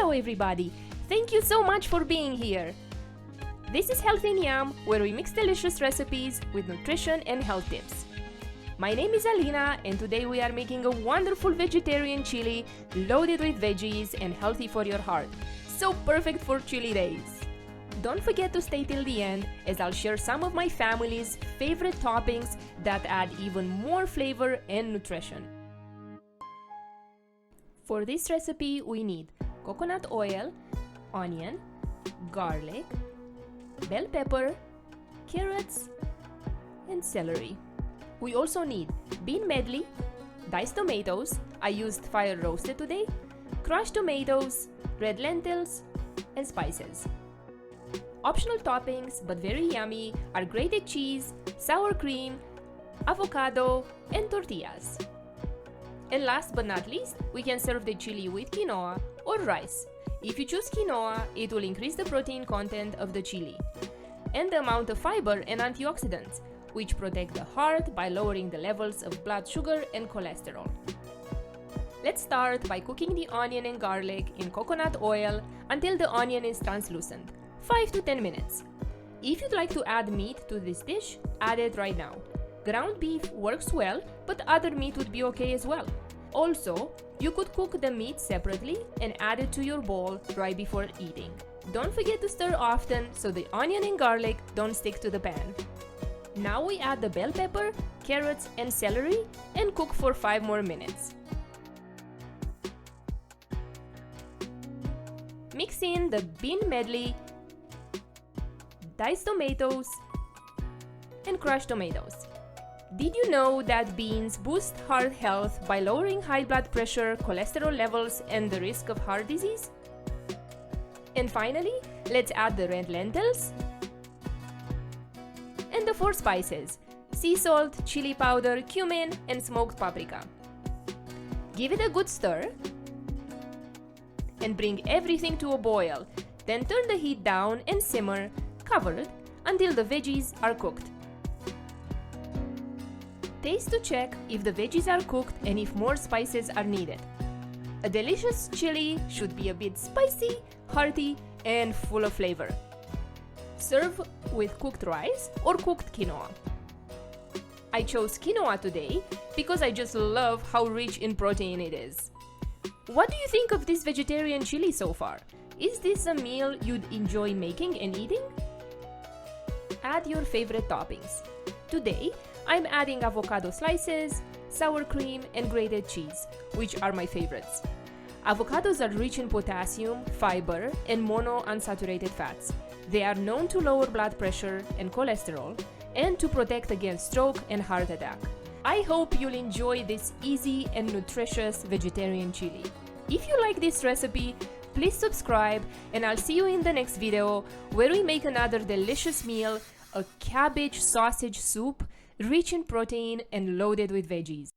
Hello everybody! Thank you so much for being here! This is Healthy and Yum, where we mix delicious recipes with nutrition and health tips. My name is Alina and today we are making a wonderful vegetarian chili loaded with veggies and healthy for your heart. So perfect for chili days! Don't forget to stay till the end as I'll share some of my family's favorite toppings that add even more flavor and nutrition. For this recipe we need coconut oil, onion, garlic, bell pepper, carrots, and celery. We also need bean medley, diced tomatoes, I used fire roasted today, crushed tomatoes, red lentils, and spices. Optional toppings, but very yummy, are grated cheese, sour cream, avocado, and tortillas. And last but not least, we can serve the chili with quinoa or rice. If you choose quinoa, it will increase the protein content of the chili and the amount of fiber and antioxidants, which protect the heart by lowering the levels of blood sugar and cholesterol. Let's start by cooking the onion and garlic in coconut oil until the onion is translucent, 5 to 10 minutes. If you'd like to add meat to this dish, add it right now. Ground beef works well, but other meat would be okay as well. Also, you could cook the meat separately and add it to your bowl right before eating. Don't forget to stir often so the onion and garlic don't stick to the pan. Now we add the bell pepper, carrots, and celery and cook for 5 more minutes. Mix in the bean medley, diced tomatoes, and crushed tomatoes. Did you know that beans boost heart health by lowering high blood pressure, cholesterol levels, and the risk of heart disease? And finally, let's add the red lentils and the 4 spices: sea salt, chili powder, cumin, and smoked paprika. Give it a good stir and bring everything to a boil. Then turn the heat down and simmer, covered, until the veggies are cooked. Taste to check if the veggies are cooked and if more spices are needed. A delicious chili should be a bit spicy, hearty, and full of flavor. Serve with cooked rice or cooked quinoa. I chose quinoa today because I just love how rich in protein it is. What do you think of this vegetarian chili so far? Is this a meal you'd enjoy making and eating? Add your favorite toppings. Today, I'm adding avocado slices, sour cream, and grated cheese, which are my favorites. Avocados are rich in potassium, fiber, and monounsaturated fats. They are known to lower blood pressure and cholesterol, and to protect against stroke and heart attack. I hope you'll enjoy this easy and nutritious vegetarian chili. If you like this recipe, please subscribe, and I'll see you in the next video where we make another delicious meal, a cabbage sausage soup rich in protein and loaded with veggies.